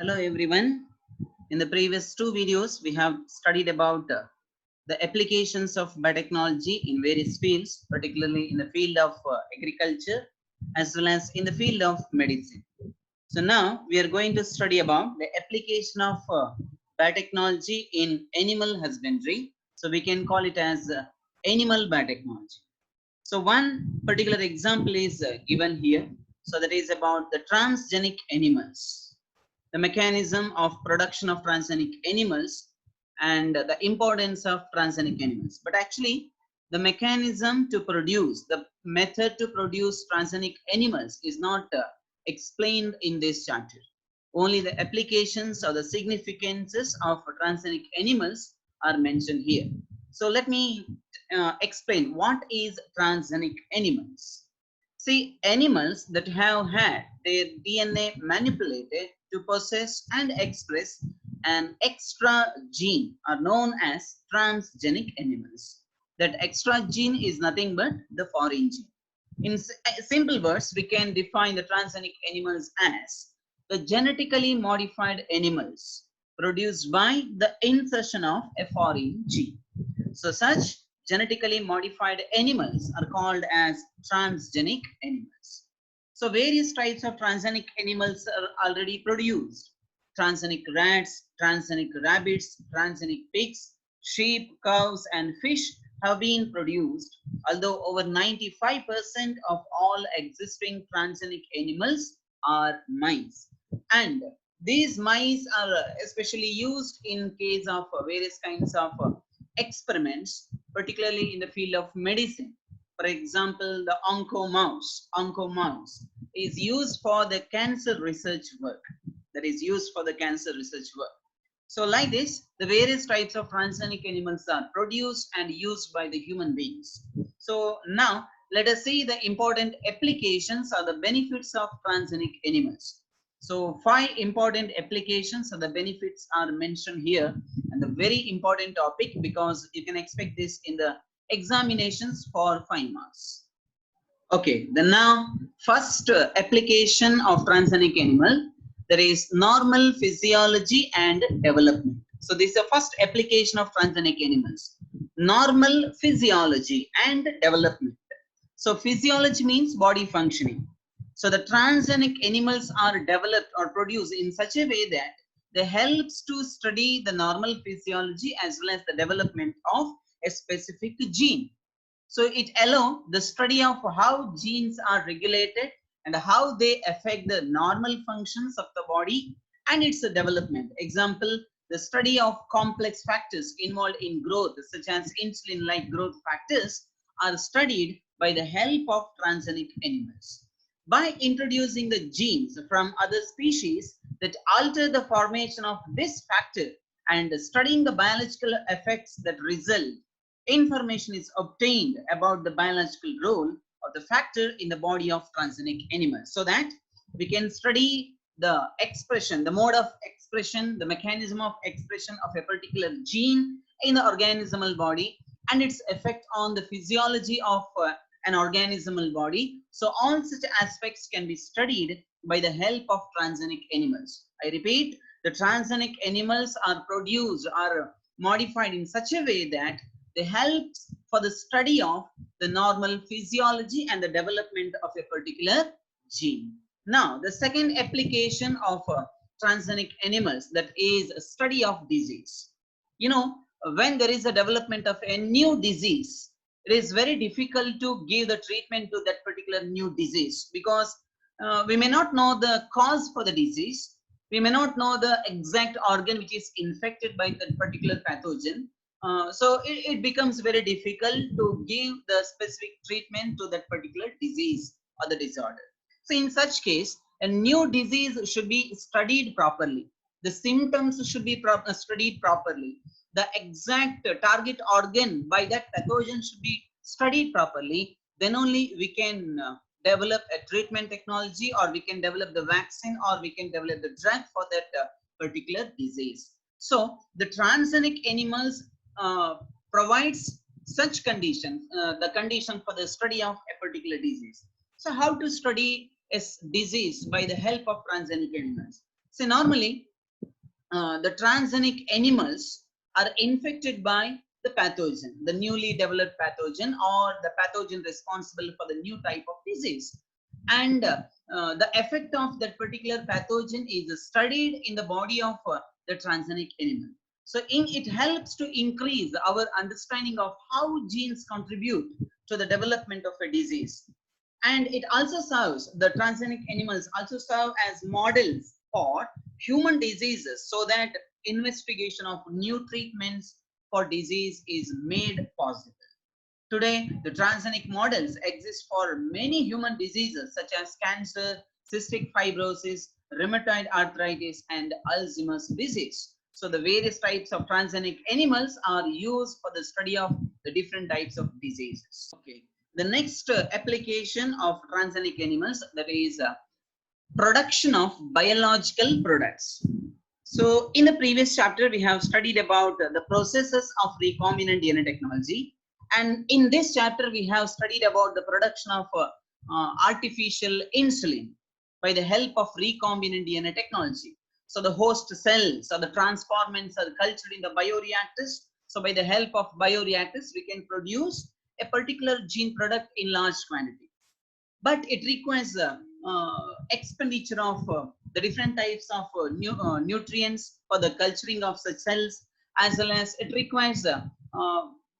Hello everyone. In the previous two videos, we have studied about the applications of biotechnology in various fields, particularly in the field of agriculture as well as in the field of medicine. So now we are going to study about the application of biotechnology in animal husbandry. So we can call it as animal biotechnology. So one particular example is given here. So that is about the transgenic animals, the mechanism of production of transgenic animals and the importance of transgenic animals. But actually, the mechanism to produce, the method to produce transgenic animals is not explained in this chapter. Only the applications or the significances of transgenic animals are mentioned here. So let me explain what is transgenic animals. See, animals that have had their DNA manipulated to possess and express an extra gene are known as transgenic animals. That extra gene is nothing but the foreign gene. In simple words, we can define the transgenic animals as the genetically modified animals produced by the insertion of a foreign gene. So such genetically modified animals are called as transgenic animals. So various types of transgenic animals are already produced. Transgenic rats, transgenic rabbits, transgenic pigs, sheep, cows, and fish have been produced, although over 95% of all existing transgenic animals are mice. And these mice are especially used in case of various kinds of experiments, particularly in the field of medicine. For example, the onco mouse is used for the cancer research work. That is used for the cancer research work. So like this, the various types of transgenic animals are produced and used by the human beings. So now let us see the important applications or the benefits of transgenic animals. So five important applications or the benefits are mentioned here, and the very important topic because you can expect this in the examinations for 5 marks. Okay, then now first application of transgenic animal, there is normal physiology and development. So this is the first application of transgenic animals, normal physiology and development. So physiology means body functioning. So the transgenic animals are developed or produced in such a way that they helps to study the normal physiology as well as the development of a specific gene. So it allows the study of how genes are regulated and how they affect the normal functions of the body and its development. Example, the study of complex factors involved in growth, such as insulin-like growth factors, are studied by the help of transgenic animals. By introducing the genes from other species that alter the formation of this factor and studying the biological effects that result, information is obtained about the biological role of the factor in the body of transgenic animals, so that we can study the expression, the mode of expression, the mechanism of expression of a particular gene in the organismal body and its effect on the physiology of an organismal body. So all such aspects can be studied by the help of transgenic animals. I repeat, the transgenic animals are produced or modified in such a way that they help for the study of the normal physiology and the development of a particular gene. Now, the second application of transgenic animals, that is a study of disease. You know, when there is a development of a new disease, it is very difficult to give the treatment to that particular new disease because we may not know the cause for the disease. We may not know the exact organ which is infected by that particular pathogen. So it becomes very difficult to give the specific treatment to that particular disease or the disorder. So in such case, a new disease should be studied properly. The symptoms should be studied properly. The exact target organ by that pathogen should be studied properly. Then only we can develop a treatment technology, or we can develop the vaccine, or we can develop the drug for that particular disease. So the transgenic animals provides such conditions, the condition for the study of a particular disease. So how to study a disease by the help of transgenic animals? So normally the transgenic animals are infected by the pathogen, the newly developed pathogen or the pathogen responsible for the new type of disease. And the effect of that particular pathogen is studied in the body of the transgenic animal. So it helps to increase our understanding of how genes contribute to the development of a disease. And it also serves, the transgenic animals also serve as models for human diseases, so that investigation of new treatments for disease is made possible. Today, the transgenic models exist for many human diseases such as cancer, cystic fibrosis, rheumatoid arthritis, and Alzheimer's disease. So the various types of transgenic animals are used for the study of the different types of diseases. Okay. The next application of transgenic animals, that is production of biological products. So in the previous chapter, we have studied about the processes of recombinant DNA technology. And in this chapter, we have studied about the production of artificial insulin by the help of recombinant DNA technology. So the host cells or the transformants are cultured in the bioreactors. So by the help of bioreactors, we can produce a particular gene product in large quantity. But it requires expenditure of the different types of nutrients for the culturing of such cells, as well as it requires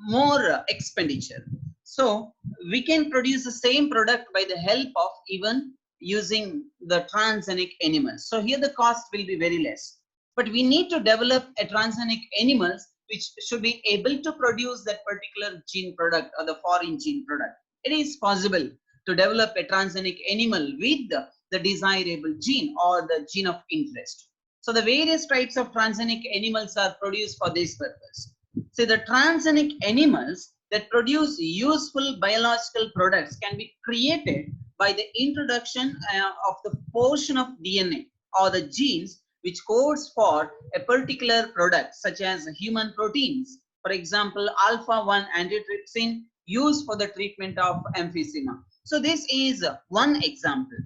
more expenditure. So we can produce the same product by the help of even using the transgenic animals. So here the cost will be very less, but we need to develop a transgenic animals which should be able to produce that particular gene product or the foreign gene product. It is possible to develop a transgenic animal with the desirable gene or the gene of interest. So the various types of transgenic animals are produced for this purpose. So the transgenic animals that produce useful biological products can be created by the introduction of the portion of DNA or the genes which codes for a particular product, such as human proteins. For example, alpha-1 antitrypsin used for the treatment of emphysema. So this is one example.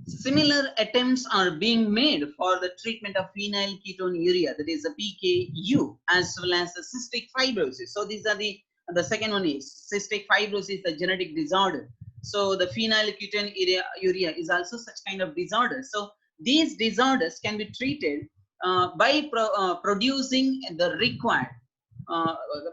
Similar attempts are being made for the treatment of phenylketonuria, that is a PKU, as well as the cystic fibrosis. So these are the second one is cystic fibrosis, a genetic disorder. So the phenylketonuria is also such kind of disorder. So these disorders can be treated by producing the required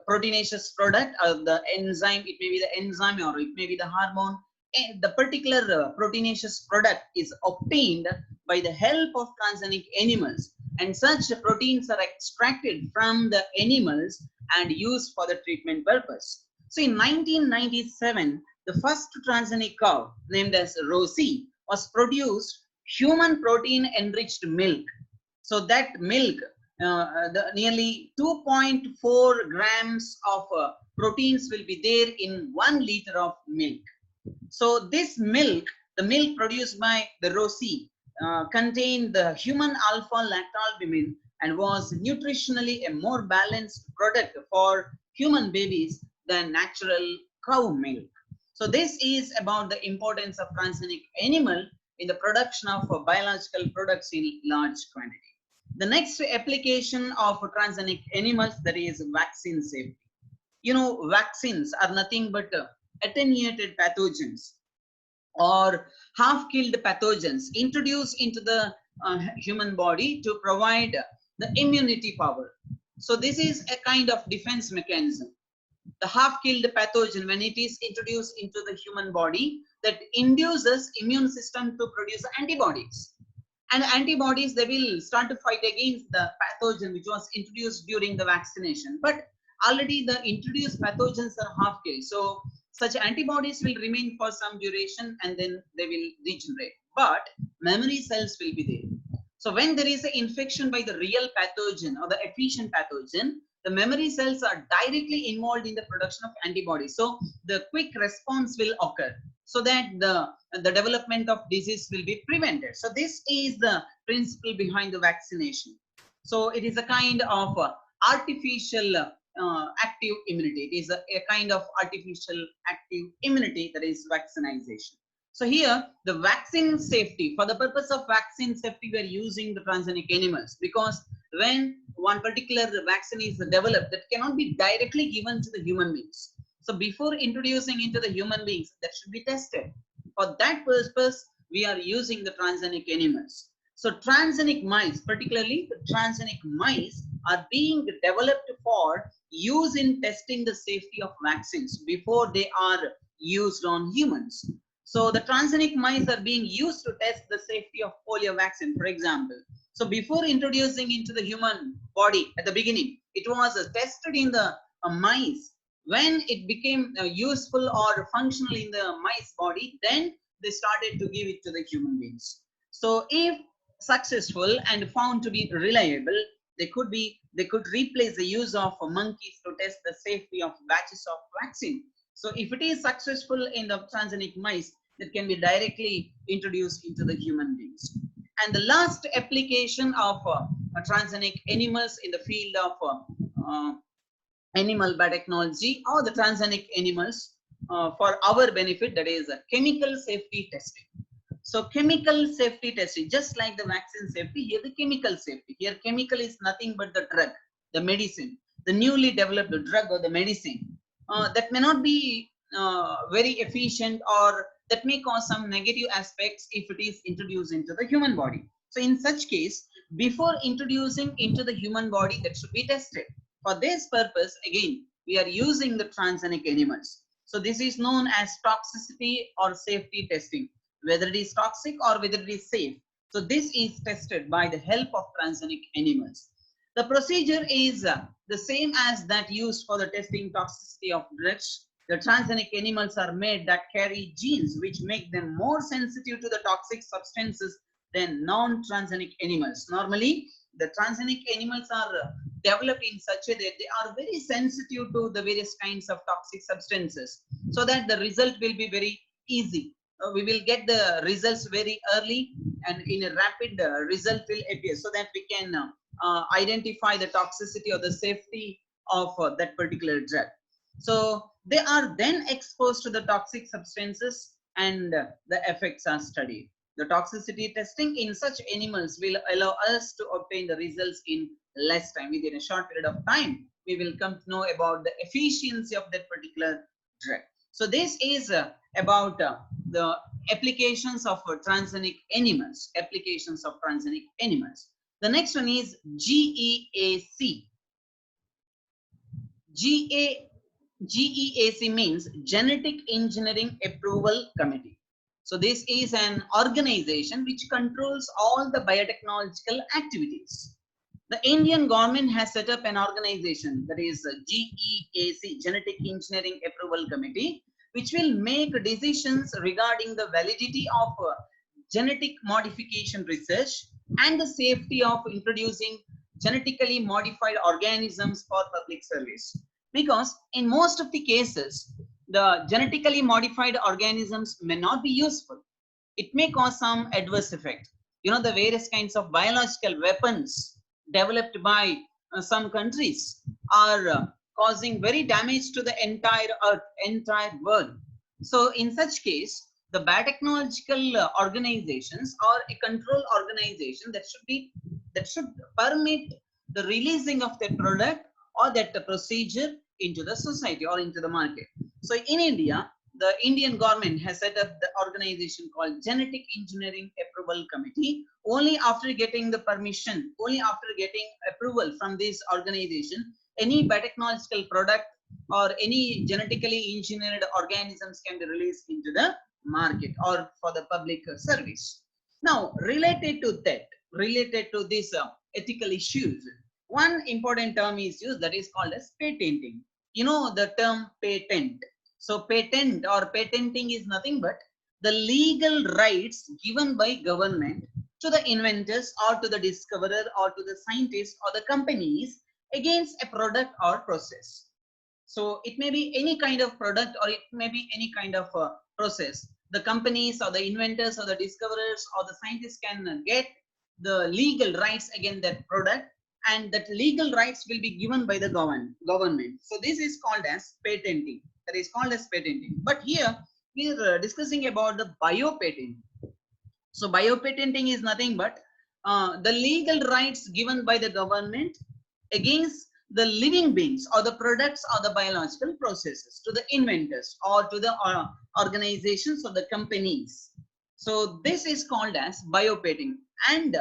proteinaceous product, the enzyme. It may be the enzyme or it may be the hormone. And the particular proteinaceous product is obtained by the help of transgenic animals, and such proteins are extracted from the animals and used for the treatment purpose. So in 1997, the first transgenic cow, named as Rosie, was produced human protein enriched milk. So that milk, the nearly 2.4 grams of proteins will be there in 1 liter of milk. So this milk, the milk produced by the Rosie, contained the human alpha-lactalbumin and was nutritionally a more balanced product for human babies than natural cow milk. So this is about the importance of transgenic animal in the production of biological products in large quantity. The next application of transgenic animals, that is vaccine safety. You know, vaccines are nothing but attenuated pathogens or half-killed pathogens introduced into the human body to provide the immunity power. So this is a kind of defense mechanism. The half-killed pathogen, when it is introduced into the human body, that induces immune system to produce antibodies. And antibodies, they will start to fight against the pathogen which was introduced during the vaccination. But already the introduced pathogens are half-killed. So such antibodies will remain for some duration and then they will regenerate. But memory cells will be there. So when there is an infection by the real pathogen or the efficient pathogen, the memory cells are directly involved in the production of antibodies. So the quick response will occur, so that the development of disease will be prevented. So this is the principle behind the vaccination. So it is a kind of artificial active immunity. It is a kind of artificial active immunity, that is vaccination. So here the vaccine safety, for the purpose of vaccine safety, we are using the transgenic animals, because when one particular vaccine is developed, that cannot be directly given to the human beings. So before introducing into the human beings, that should be tested. For that purpose, we are using the transgenic animals. So transgenic mice, particularly the transgenic mice, are being developed for use in testing the safety of vaccines before they are used on humans. So the transgenic mice are being used to test the safety of polio vaccine, for example. So before introducing into the human body at the beginning, it was tested in the mice. When it became useful or functional in the mice body, then they started to give it to the human beings. So if successful and found to be reliable, they could replace the use of monkeys to test the safety of batches of vaccine. So if it is successful in the transgenic mice, that can be directly introduced into the human beings. And the last application of transgenic animals in the field of animal biotechnology or the transgenic animals for our benefit, that is chemical safety testing. So chemical safety testing, just like the vaccine safety, here the chemical safety. Here chemical is nothing but the drug, the medicine, the newly developed drug or the medicine that may not be very efficient, or that may cause some negative aspects if it is introduced into the human body. So in such case, before introducing into the human body, that should be tested. For this purpose, again, we are using the transgenic animals. So this is known as toxicity or safety testing, whether it is toxic or whether it is safe. So this is tested by the help of transgenic animals. The procedure is the same as that used for the testing toxicity of drugs. The transgenic animals are made that carry genes which make them more sensitive to the toxic substances than non-transgenic animals. Normally, the transgenic animals are developed in such a way that they are very sensitive to the various kinds of toxic substances, so that the result will be very easy. We will get the results very early, and in a rapid result will appear, so that we can identify the toxicity or the safety of that particular drug. So they are then exposed to the toxic substances, and the effects are studied. The toxicity testing in such animals will allow us to obtain the results in less time. Within a short period of time, we will come to know about the efficiency of that particular drug. So this is about the applications of transgenic animals, applications of transgenic animals. The next one is GEAC. GEAC means Genetic Engineering Approval Committee. So this is an organization which controls all the biotechnological activities. The Indian government has set up an organization, that is GEAC, Genetic Engineering Approval Committee, which will make decisions regarding the validity of genetic modification research and the safety of introducing genetically modified organisms for public service. Because in most of the cases, the genetically modified organisms may not be useful. It may cause some adverse effect. You know, the various kinds of biological weapons developed by some countries are causing very damage to the entire earth, entire world. So in such case, the biotechnological organizations or a control organization that should permit the releasing of that product or that procedure into the society or into the market. So in India, the Indian government has set up the organization called Genetic Engineering Approval Committee. Only after getting the permission, only after getting approval from this organization, any biotechnological product or any genetically engineered organisms can be released into the market or for the public service. Now, related to these ethical issues, one important term is used, that is called as patenting. You know the term patent. So patent or patenting is nothing but the legal rights given by government to the inventors or to the discoverer or to the scientists or the companies against a product or process. So it may be any kind of product or it may be any kind of process. The companies or the inventors or the discoverers or the scientists can get the legal rights against that product, and that legal rights will be given by the government. So this is called as patenting. That is called as patenting. But here we are discussing about the biopatent. So biopatenting is nothing but the legal rights given by the government against the living beings or the products or the biological processes to the inventors or to the organizations or the companies. So this is called as biopatenting, and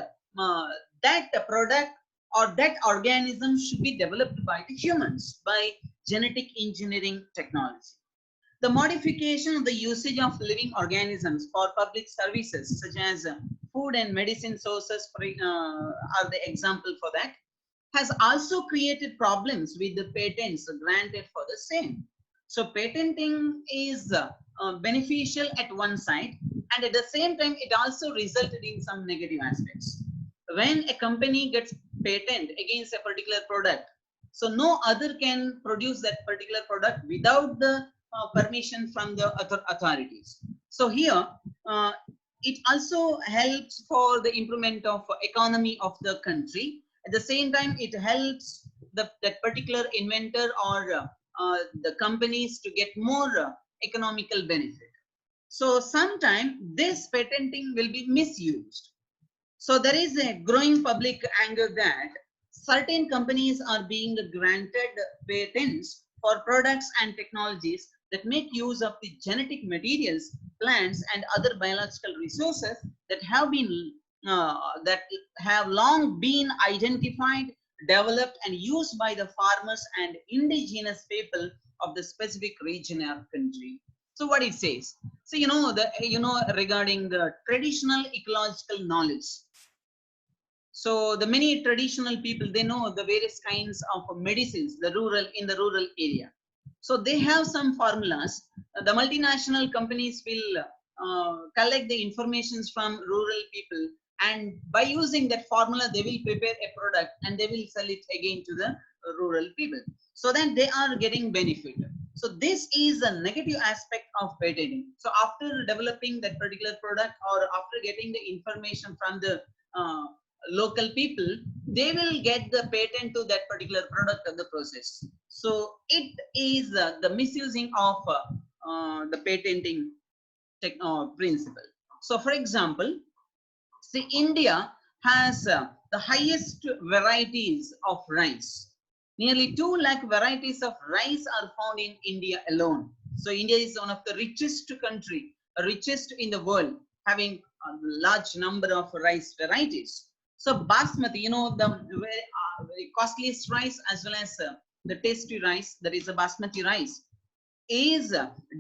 that product or that organism should be developed by the humans by genetic engineering technology. The modification of the usage of living organisms for public services such as food and medicine sources are the example for that, has also created problems with the patents granted for the same. So patenting is beneficial at one side, and at the same time it also resulted in some negative aspects. When a company gets patent against a particular product, so no other can produce that particular product without the permission from the authorities. So here it also helps for the improvement of economy of the country. At the same time, it helps that particular inventor or the companies to get more economical benefit. So sometimes this patenting will be misused. So there is a growing public anger that certain companies are being granted patents for products and technologies that make use of the genetic materials, plants, and other biological resources that have long been identified, developed, and used by the farmers and indigenous people of the specific region or country. So what it says, so regarding the traditional ecological knowledge. So the many traditional people, they know the various kinds of medicines, in the rural area. So they have some formulas. The multinational companies will collect the informations from rural people, and by using that formula, they will prepare a product and they will sell it again to the rural people. So then they are getting benefit. So this is a negative aspect of patenting. So after developing that particular product or after getting the information from the local people, they will get the patent to that particular product of the process. So it is the misusing of the patenting principle. So for example, see, India has the highest varieties of rice. Nearly 2 lakh varieties of rice are found in India alone. So India is one of the richest richest in the world, having a large number of rice varieties. So basmati, the very costliest rice as well as the tasty rice, that is a basmati rice, is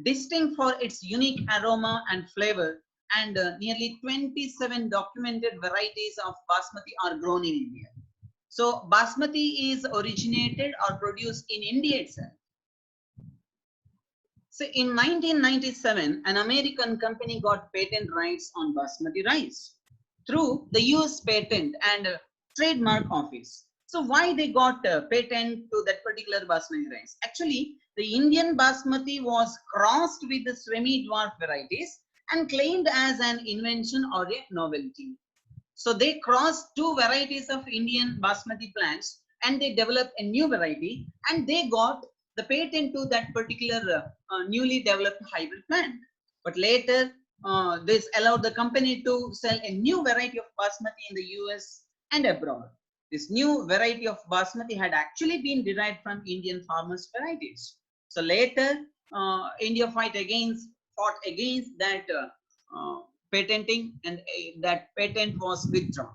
distinct for its unique aroma and flavor, and nearly 27 documented varieties of basmati are grown in India. So basmati is originated or produced in India itself. So in 1997, an American company got patent rights on basmati rice through the US Patent and Trademark Office. So why they got a patent to that particular basmati rice? Actually, the Indian basmati was crossed with the semi-dwarf varieties and claimed as an invention or a novelty. So they crossed 2 varieties of Indian basmati plants and they developed a new variety, and they got the patent to that particular newly developed hybrid plant. But later, this allowed the company to sell a new variety of basmati in the US and abroad. This new variety of basmati had actually been derived from Indian farmers' varieties. So later, India fought against that patenting, and that patent was withdrawn.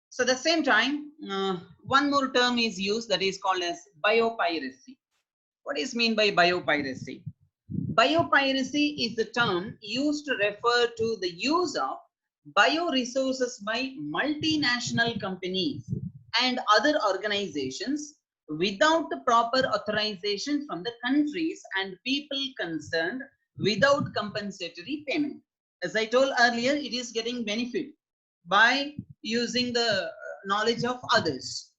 So at the same time, one more term is used, that is called as biopiracy. What is mean by biopiracy? Biopiracy is the term used to refer to the use of bioresources by multinational companies and other organizations without the proper authorization from the countries and people concerned, without compensatory payment. As I told earlier, it is getting benefit by using the knowledge of others,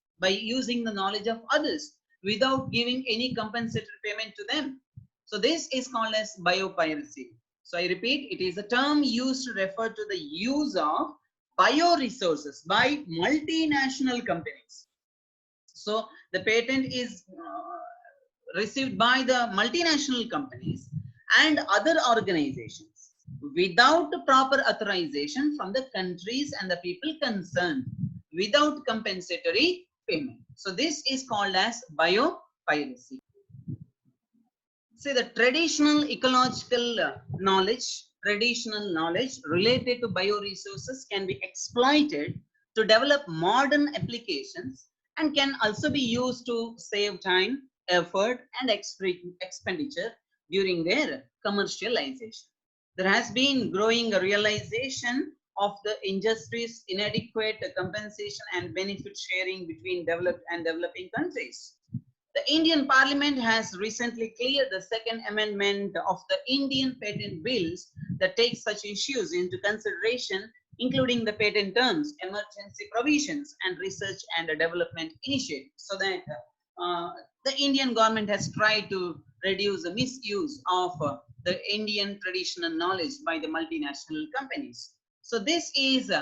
without giving any compensatory payment to them. So this is called as biopiracy. So I repeat, it is a term used to refer to the use of bioresources by multinational companies. So the patent is received by the multinational companies, and other organizations without proper authorization from the countries and the people concerned, without compensatory payment. So this is called as biopiracy. See, the traditional knowledge related to bioresources can be exploited to develop modern applications and can also be used to save time, effort, and expenditure during their commercialization. There has been growing realization of the industry's inadequate compensation and benefit sharing between developed and developing countries. The Indian Parliament has recently cleared the second amendment of the Indian patent bills that takes such issues into consideration, including the patent terms, emergency provisions, and research and development initiatives. So that the Indian government has tried to reduce the misuse of the Indian traditional knowledge by the multinational companies. So this is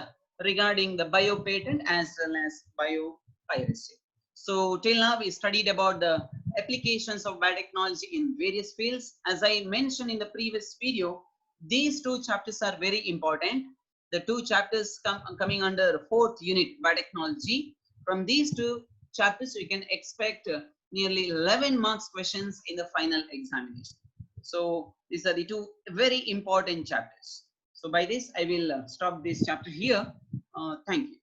regarding the bio patent as well as bio piracy. So till now we studied about the applications of biotechnology in various fields. As I mentioned in the previous video, these two chapters are very important. The two chapters coming under fourth unit biotechnology. From these two chapters, we can expect nearly 11 marks questions in the final examination. So these are the two very important chapters. So by this, I will stop this chapter here. Thank you.